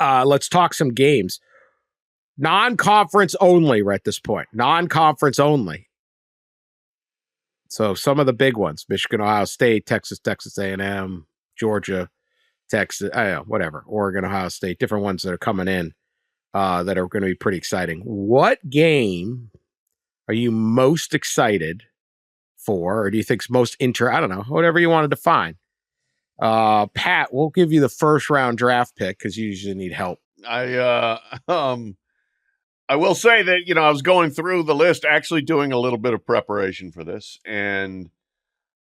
Let's talk some games. Non-conference only. We're at this point. Non-conference only. So some of the big ones: Michigan, Ohio State, Texas, Texas A&M, Georgia, Texas. I don't know, whatever. Oregon, Ohio State. Different ones that are coming in that are going to be pretty exciting. What game are you most excited for, or do you think's most I don't know, whatever you want to define. Pat, we'll give you the first round draft pick because you usually need help. I will say that, I was going through the list, actually doing a little bit of preparation for this, and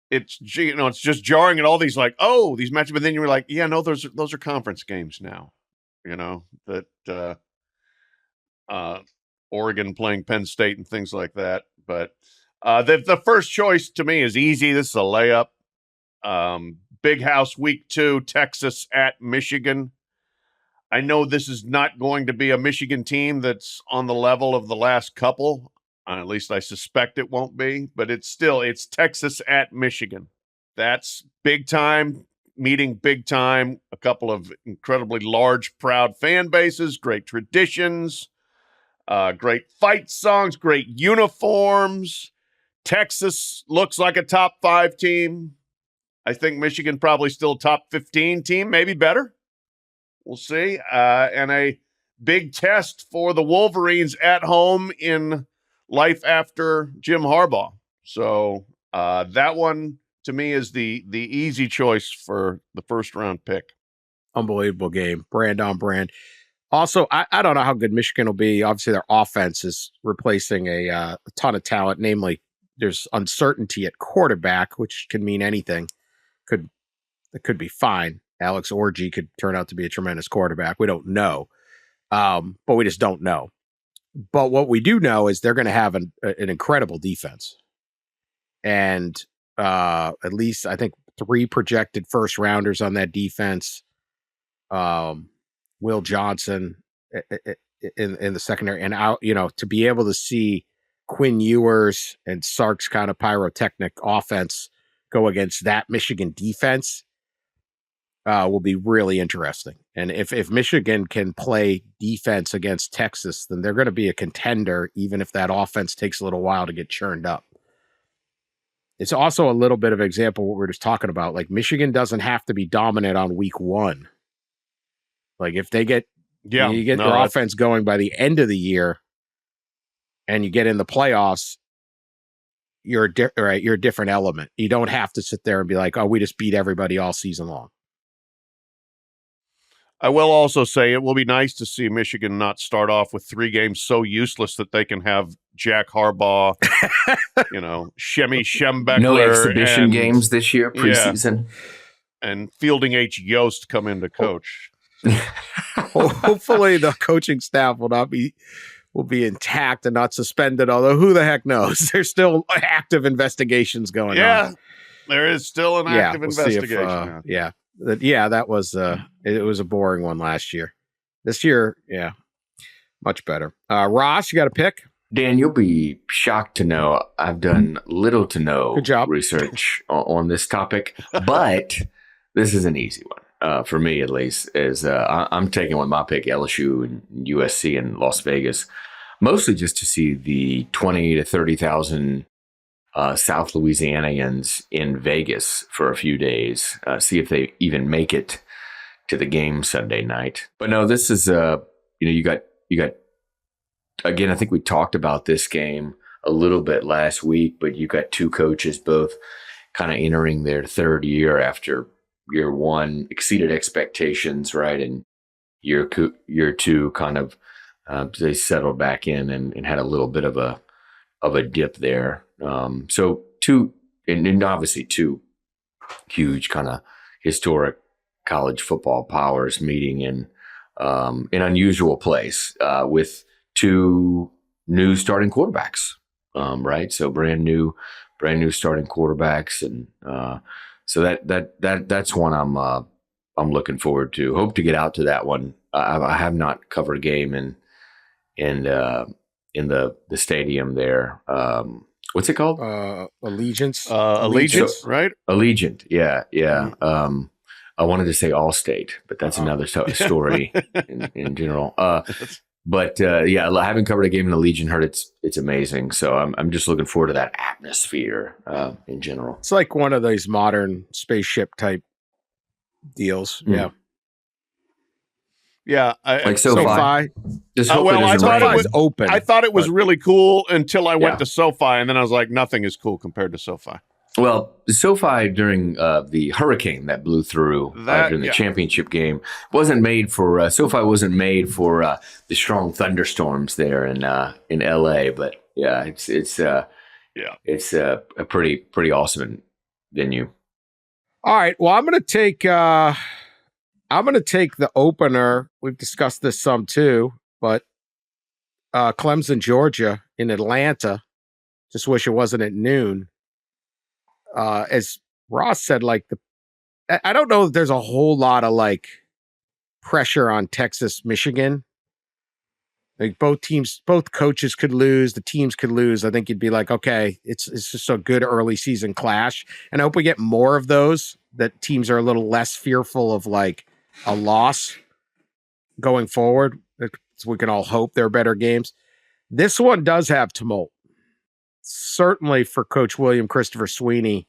it's just jarring at all these these matchups, but then you were like, yeah, no, those are conference games now, that Oregon playing Penn State and things like that. But the first choice to me is easy. This is a layup. Big House Week 2, Texas at Michigan. I know this is not going to be a Michigan team that's on the level of the last couple. At least I suspect it won't be, but it's Texas at Michigan. That's big time, meeting big time, a couple of incredibly large, proud fan bases, great traditions, great fight songs, great uniforms. Texas looks like a top 5 team. I think Michigan probably still top 15 team, maybe better. We'll see. And a big test for the Wolverines at home in life after Jim Harbaugh. So that one, to me, is the easy choice for the first round pick. Unbelievable game. Brand on brand. Also, I don't know how good Michigan will be. Obviously, their offense is replacing a ton of talent. Namely, there's uncertainty at quarterback, which can mean anything. It could be fine. Alex Orji could turn out to be a tremendous quarterback. We don't know, but we just don't know. But what we do know is they're going to have an incredible defense. And at least, I think, 3 projected first rounders on that defense. Will Johnson in the secondary. And, to be able to see Quinn Ewers and Sark's kind of pyrotechnic offense go against that Michigan defense will be really interesting. And if Michigan can play defense against Texas, then they're going to be a contender, even if that offense takes a little while to get churned up. It's also a little bit of an example of what we're just talking about. Like, Michigan doesn't have to be dominant on week 1. Like, if they get your offense going by the end of the year and you get in the playoffs, you're a different element. You don't have to sit there and be like, oh, we just beat everybody all season long. I will also say it will be nice to see Michigan not start off with 3 games so useless that they can have Jack Harbaugh, Shemi Schembechler. No exhibition games this year, preseason. Yeah, and Fielding H. Yost come in to coach. Hopefully the coaching staff will be intact and not suspended, although who the heck knows? There's still active investigations going on. Yeah, there is still an active investigation. That was it was a boring one last year. This year, much better. Ross, you got a pick? Dan, you'll be shocked to know I've done little to no Good job. research on this topic, but this is an easy one for me, at least. I'm taking with my pick LSU and USC in Las Vegas, mostly just to see the 20 to 30,000 South Louisianians in Vegas for a few days, see if they even make it to the game Sunday night. But no, this is you got again, I think we talked about this game a little bit last week, but you got 2 coaches both kind of entering their 3rd year after year 1 exceeded expectations, right? And year 2 kind of they settled back in and had a little bit of a dip there. So 2, and obviously 2 huge kind of historic college football powers meeting in an unusual place with 2 new starting quarterbacks, right? So brand new starting quarterbacks, and so that's one I'm looking forward to. Hope to get out to that one. I have not covered a game in the stadium there. What's it called? Allegiance. Allegiance, right? Allegiant. Yeah. I wanted to say Allstate, but that's another story in general. But having covered a game in the Legion heard it's amazing. So I'm just looking forward to that atmosphere in general. It's like one of those modern spaceship type deals. Mm. Yeah. Yeah, like SoFi. Just hope well, it I doesn't thought rain. it was open. I thought it was really cool until I went Yeah. to SoFi, and then I was like, nothing is cool compared to SoFi. Well, SoFi during the hurricane that blew through during the championship game wasn't made for SoFi wasn't made for the strong thunderstorms there in LA. But yeah, it's a pretty awesome venue. All right. Well, I'm gonna take the opener. We've discussed this some too, but Clemson, Georgia in Atlanta. Just wish it wasn't at noon. As Ross said, like I don't know if there's a whole lot of like pressure on Texas, Michigan. Like both coaches could lose, the teams could lose. I think you'd be like, okay, it's just a good early season clash. And I hope we get more of those, that teams are a little less fearful of like a loss going forward. So we can all hope they're better games. This one does have tumult. Certainly for Coach William Christopher Sweeney.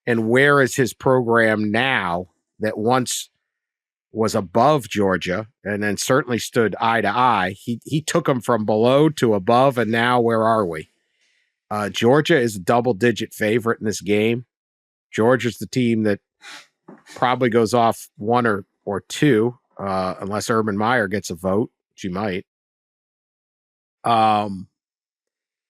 And where is his program now that once was above Georgia and then certainly stood eye to eye? He took them from below to above, and now where are we? Georgia is a double-digit favorite in this game. Georgia's the team that probably goes off one or two, unless Urban Meyer gets a vote, which he might.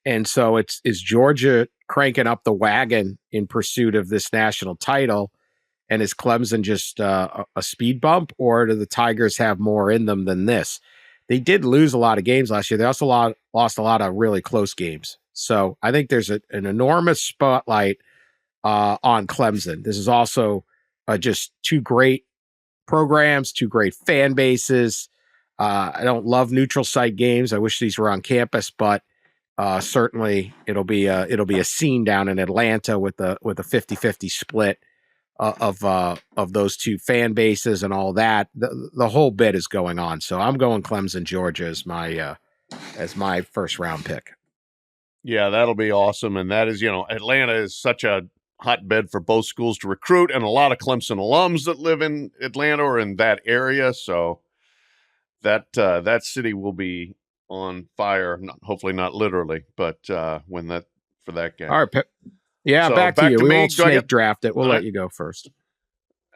And so is Georgia cranking up the wagon in pursuit of this national title? And is Clemson just a speed bump, or do the Tigers have more in them than this? They did lose a lot of games last year. They also lost a lot of really close games. So I think there's an enormous spotlight on Clemson. This is also just two great programs, two great fan bases. I don't love neutral site games. I wish these were on campus, but certainly it'll be a scene down in Atlanta with a 50-50 split of those two fan bases and all that. The whole bit is going on. So I'm going Clemson, Georgia as my first round pick. Yeah, that'll be awesome. And that is, Atlanta is such a hotbed for both schools to recruit, and a lot of Clemson alums that live in Atlanta or in that area. So that city will be on fire. Hopefully not literally, but for that game. All right, yeah, so back to you. We won't snake draft it. We'll let you go first.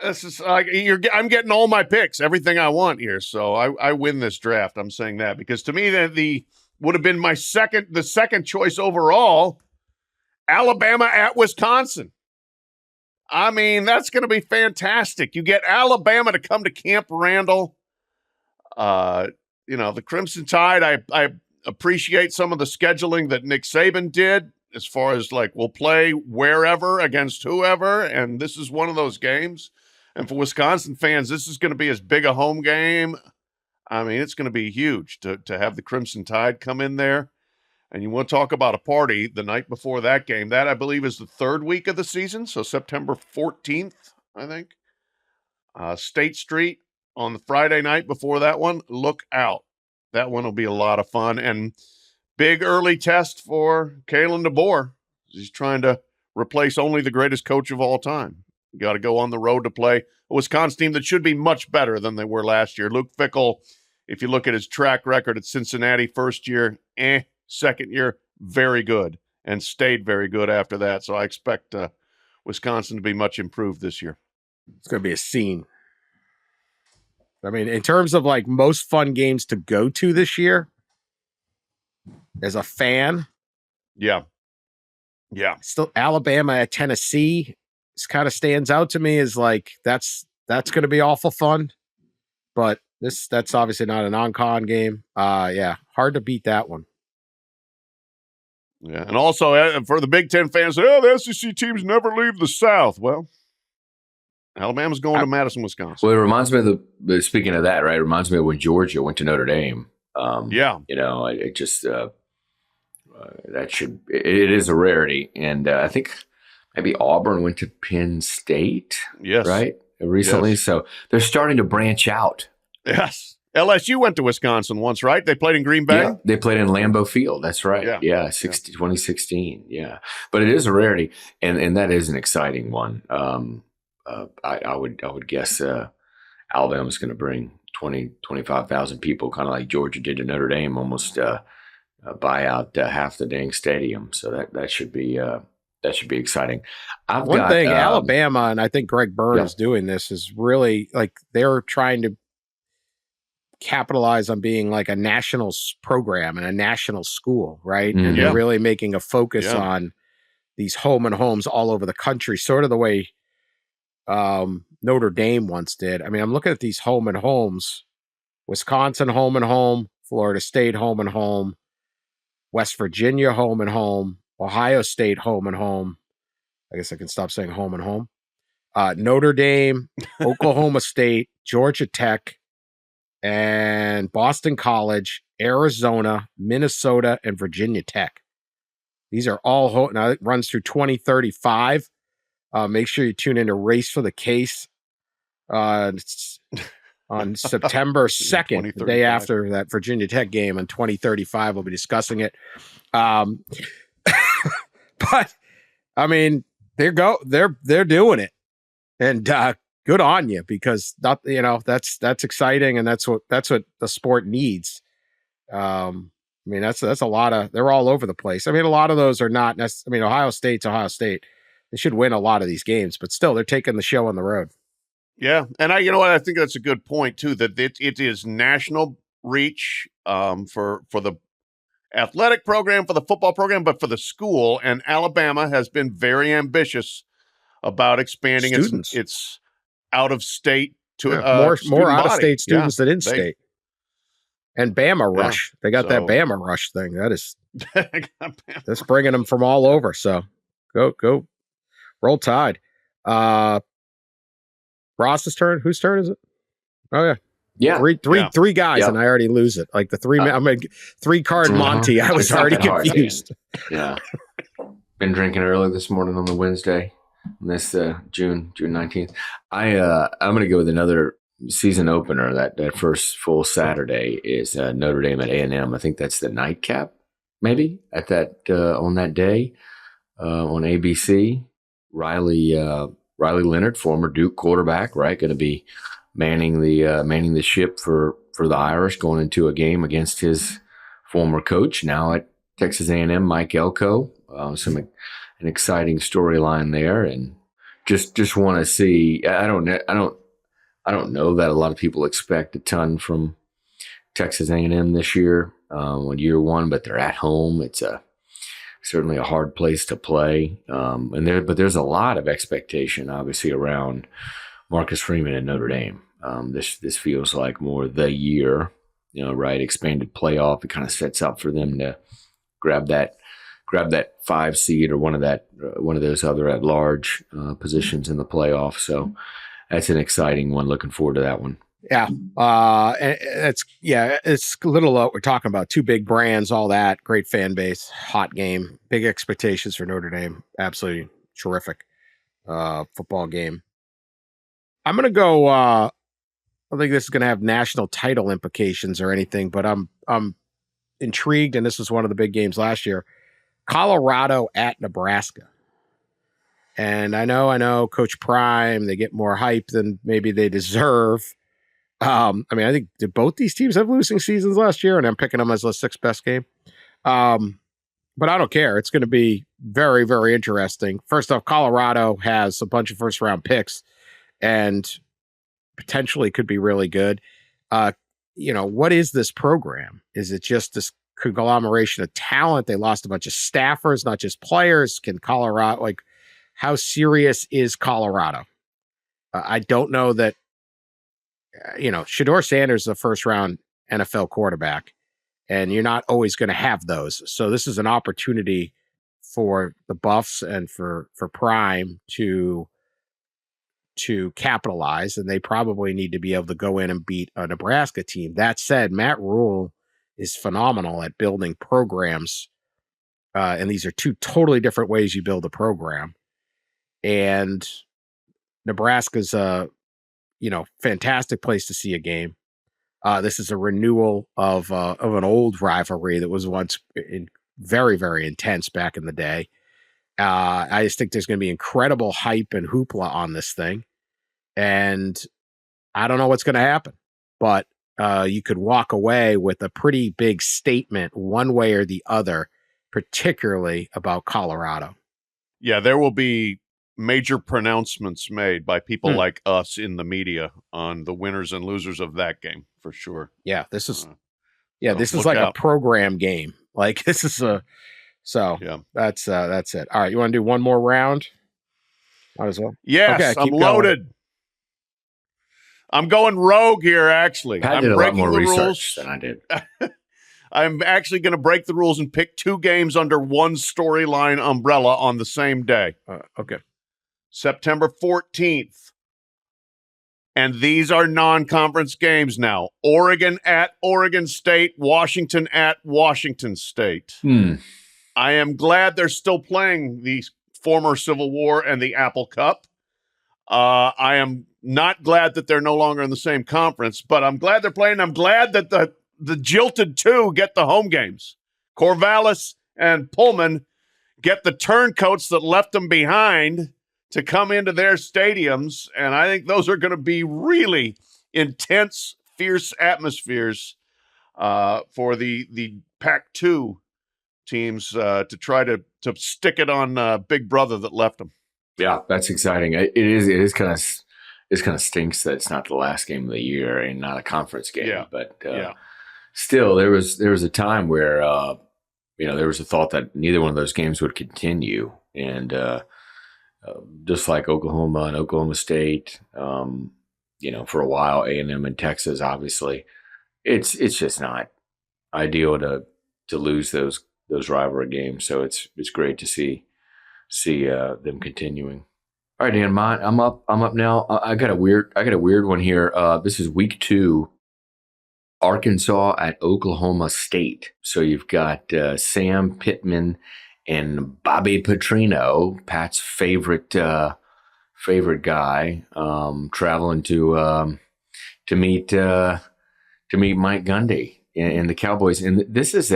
This is like I'm getting all my picks, everything I want here. So I win this draft. I'm saying that because to me the would have been the second choice overall, Alabama at Wisconsin. I mean, that's going to be fantastic. You get Alabama to come to Camp Randall. The Crimson Tide, I appreciate some of the scheduling that Nick Saban did as far as like we'll play wherever against whoever, and this is one of those games. And for Wisconsin fans, this is going to be as big a home game. I mean, it's going to be huge to have the Crimson Tide come in there. And you want to talk about a party the night before that game. That, I believe, is the third week of the season, so September 14th, I think. State Street on the Friday night before that one. Look out. That one will be a lot of fun. And big early test for Kalen DeBoer. He's trying to replace only the greatest coach of all time. You got to go on the road to play a Wisconsin team that should be much better than they were last year. Luke Fickell, if you look at his track record at Cincinnati, first year, second year, very good, and stayed very good after that. So I expect Wisconsin to be much improved this year. It's going to be a scene. I mean, in terms of like most fun games to go to this year, as a fan, yeah, still Alabama at Tennessee, this kind of stands out to me as like that's going to be awful fun. But that's obviously not a non-con game. Hard to beat that one. Yeah, and also for the Big Ten fans, the SEC teams never leave the South. Well, Alabama's going to Madison, Wisconsin. Well, it reminds me of speaking of that, right? It reminds me of when Georgia went to Notre Dame. It just it is a rarity, and I think maybe Auburn went to Penn State. Yes, right. recently. Yes. So they're starting to branch out. Yes. LSU went to Wisconsin once, right? They played in Green Bay? Yeah, they played in Lambeau Field. That's right. Yeah, 2016. Yeah. But it is a rarity, and that is an exciting one. I would guess Alabama's going to bring 25,000 people, kind of like Georgia did to Notre Dame, almost buy out half the dang stadium. So that should be exciting. One thing, Alabama, and I think Greg Byrne is doing this, is really like they're trying to capitalize on being like a national program and a national school, right? And they're really making a focus on these home and homes all over the country, sort of the way Notre Dame once did. I mean, I'm looking at these home and homes: Wisconsin home and home, Florida State home and home, West Virginia home and home, Ohio State home and home. I guess I can stop saying home and home. Notre Dame, Oklahoma State, Georgia Tech, and Boston College, Arizona, Minnesota, and Virginia Tech. These are all now it runs through 2035. Make sure you tune into Race for the Case on September 2nd, the day after that Virginia Tech game in 2035. We'll be discussing it. But I mean, they're doing it, and good on you, because that's exciting, and that's what the sport needs. I mean, that's a lot of, they're all over the place. I mean, a lot of those are not necessarily, I mean, Ohio State's Ohio State. They should win a lot of these games, but still they're taking the show on the road. Yeah. And you know what? I think that's a good point too, that it is national reach for the athletic program, for the football program, but for the school. And Alabama has been very ambitious about expanding its out of state to more out of state students than in state. And Bama Rush. They got that Bama Rush thing. That is that's bringing them from all over. So go roll Tide. Ross's turn. Whose turn is it? Oh yeah. Yeah. Three guys, and I already lose it. Like the three I'm a 3-card Monty. I was already confused. Yeah. Been drinking early this morning on the Wednesday. This June 19th. I'm gonna go with another season opener. That first full Saturday is Notre Dame at A&M. I think that's the nightcap, maybe at that on that day on ABC. Riley Leonard, former Duke quarterback, right, going to be manning the ship for the Irish, going into a game against his former coach now at Texas A&M, Mike Elko. An exciting storyline there, and just want to see. I don't know that a lot of people expect a ton from Texas A&M this year on year one, but they're at home. It's certainly a hard place to play, but there's a lot of expectation, obviously, around Marcus Freeman and Notre Dame. This feels like more the year, right? Expanded playoff. It kind of sets up for them to grab that 5 seed or one of those other at large positions in the playoff. So that's an exciting one. Looking forward to that one. Yeah. It's a little low. We're talking about two big brands, all that great fan base, hot game, big expectations for Notre Dame. Absolutely terrific football game. I'm going to go, I don't think this is going to have national title implications or anything, but I'm intrigued. And this was one of the big games last year. Colorado at Nebraska. And I know Coach Prime, they get more hype than maybe they deserve. I mean, I think did both these teams have losing seasons last year, and I'm picking them as the 6th best game. But I don't care. It's going to be very, very interesting. First off, Colorado has a bunch of first-round picks and potentially could be really good. What is this program? Is it just this conglomeration of talent? They lost a bunch of staffers, not just players. Can Colorado, how serious is Colorado? I don't know that, Shedeur Sanders is a first-round NFL quarterback, and you're not always going to have those. So this is an opportunity for the Buffs and for Prime to capitalize, and they probably need to be able to go in and beat a Nebraska team. That said, Matt Rule is phenomenal at building programs, and these are two totally different ways you build a program. And Nebraska's fantastic place to see a game. This is a renewal of an old rivalry that was once very, very intense back in the day. I just think there's going to be incredible hype and hoopla on this thing. And I don't know what's going to happen, but you could walk away with a pretty big statement one way or the other, particularly about Colorado. Yeah, there will be major pronouncements made by people like us in the media on the winners and losers of that game, for sure. Yeah, this is so like out. a program game. Like this is that's it. All right, you want to do one more round? Might as well. Yes, okay, I'm loaded. I'm going rogue here, actually. Pat did a lot more research than I did. I'm actually going to break the rules and pick 2 games under one storyline umbrella on the same day. Okay. September 14th. And these are non-conference games now. Oregon at Oregon State, Washington at Washington State. I am glad they're still playing the former Civil War and the Apple Cup. I am not glad that they're no longer in the same conference, but I'm glad they're playing. I'm glad that the jilted 2 get the home games. Corvallis and Pullman get the turncoats that left them behind to come into their stadiums, and I think those are going to be really intense, fierce atmospheres for the Pac-2 teams to try to stick it on Big Brother that left them. Yeah, that's exciting. It is kind of stinks that it's not the last game of the year and not a conference game. Yeah. But still, there was a time where there was a thought that neither one of those games would continue, and just like Oklahoma and Oklahoma State, for a while, A&M and Texas, obviously, it's just not ideal to lose those rivalry games. So it's great to see them continuing. All right, Dan, I'm up now. I got a weird one here. This is week 2, Arkansas at Oklahoma State. So you've got Sam Pittman and Bobby Petrino, Pat's favorite guy, traveling to meet Mike Gundy and the Cowboys. And this is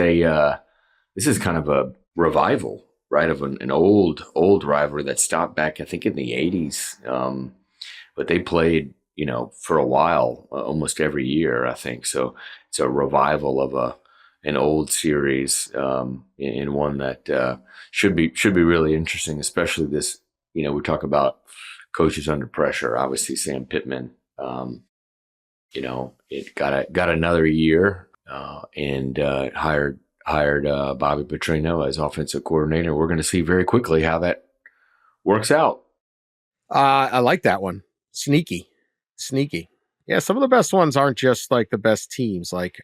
kind of a revival, right, of an old rivalry that stopped back, I think, in the 80s. But they played, for a while, almost every year, I think. So it's a revival of an old series, in one that should be really interesting, especially this. We talk about coaches under pressure. Obviously, Sam Pittman, it got another year, and hired Bobby Petrino as offensive coordinator. We're going to see very quickly how that works out. I like that one. Sneaky. Yeah, some of the best ones aren't just like the best teams. Like,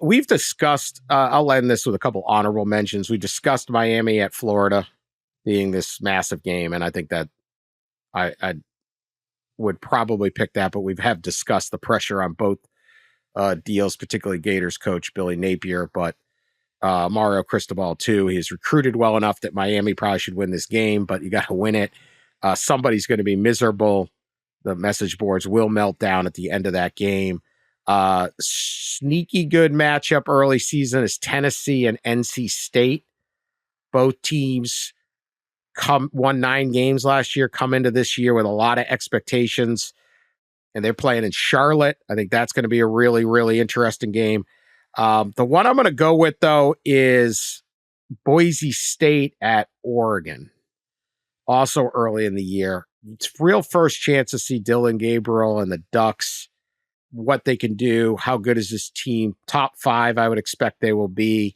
we've discussed, I'll end this with a couple honorable mentions. We discussed Miami at Florida being this massive game, and I think that I would probably pick that, but we have discussed the pressure on both deals, particularly Gators coach Billy Napier, but Mario Cristobal too. He's recruited well enough that Miami probably should win this game, but you got to win it. Somebody's going to be miserable. The message boards will melt down at the end of that game. Sneaky good matchup early season is Tennessee and NC State. Both teams won 9 games last year, come into this year with a lot of expectations, and they're playing in Charlotte. I think that's going to be a really, really interesting game. The one I'm going to go with, though, is Boise State at Oregon. Also early in the year. It's real first chance to see Dylan Gabriel and the Ducks, what they can do. How good is this team? Top 5, I would expect they will be.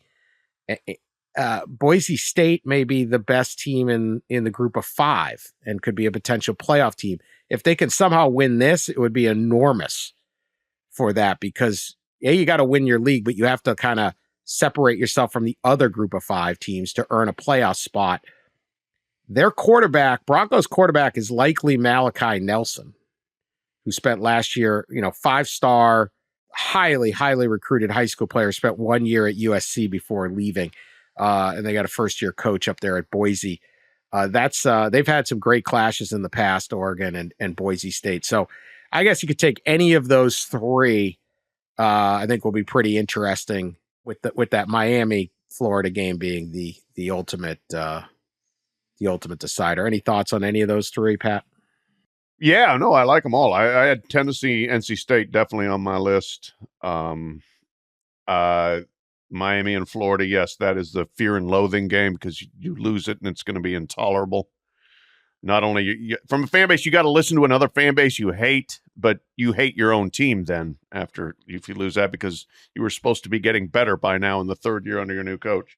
Boise State may be the best team in the group of 5 and could be a potential playoff team. If they can somehow win this, it would be enormous for that, because you got to win your league, but you have to kind of separate yourself from the other group of 5 teams to earn a playoff spot. Their quarterback, Broncos quarterback, is likely Malachi Nelson, who spent last year, 5-star, highly, highly recruited high school player, spent 1 year at USC before leaving. And they got a first-year coach up there at Boise. That's they've had some great clashes in the past, Oregon and Boise State. So I guess you could take any of those three. I think will be pretty interesting with that Miami Florida game being the ultimate decider. Any thoughts on any of those three, Pat? Yeah, no, I like them all. I had Tennessee, NC State definitely on my list. Miami and Florida, yes, that is the fear and loathing game because you lose it and it's going to be intolerable. Not only from a fan base, you got to listen to another fan base you hate, but you hate your own team then after if you lose that because you were supposed to be getting better by now in the third year under your new coach.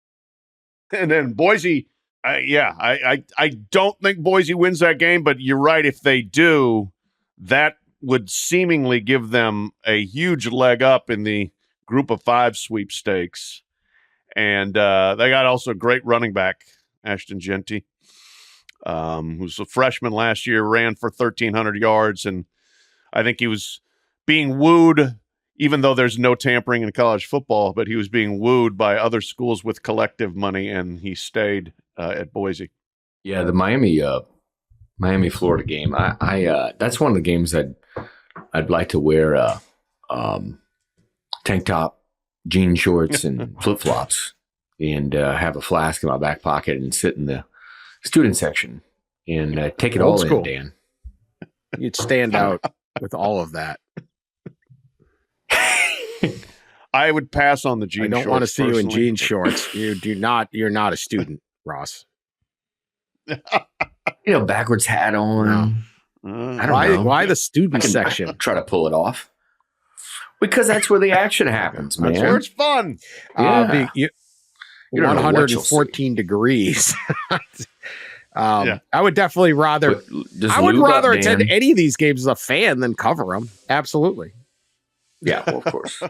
And then Boise, I don't think Boise wins that game, but you're right. If they do, that would seemingly give them a huge leg up in the Group of Five sweepstakes. And they got also a great running back, Ashton Genty. Who's a freshman last year, ran for 1,300 yards, and I think he was being wooed, even though there's no tampering in college football, but he was being wooed by other schools with collective money, and he stayed at Boise. Yeah, the Miami Florida game. I that's one of the games I'd like to wear tank top, jean shorts, and flip flops, and have a flask in my back pocket and sit in the student section and take it all in, Dan. You'd stand out with all of that. I would pass on the jean shorts. I don't want to see personally. you in jean shorts. You're not a student, Ross. Backwards hat on. No. I don't know. Why the student section? Try to pull it off. Because that's where the action happens, man. That's where it's fun. Yeah. 114 degrees. I would definitely rather. Attend any of these games as a fan than cover them. Absolutely. Yeah, well, of course.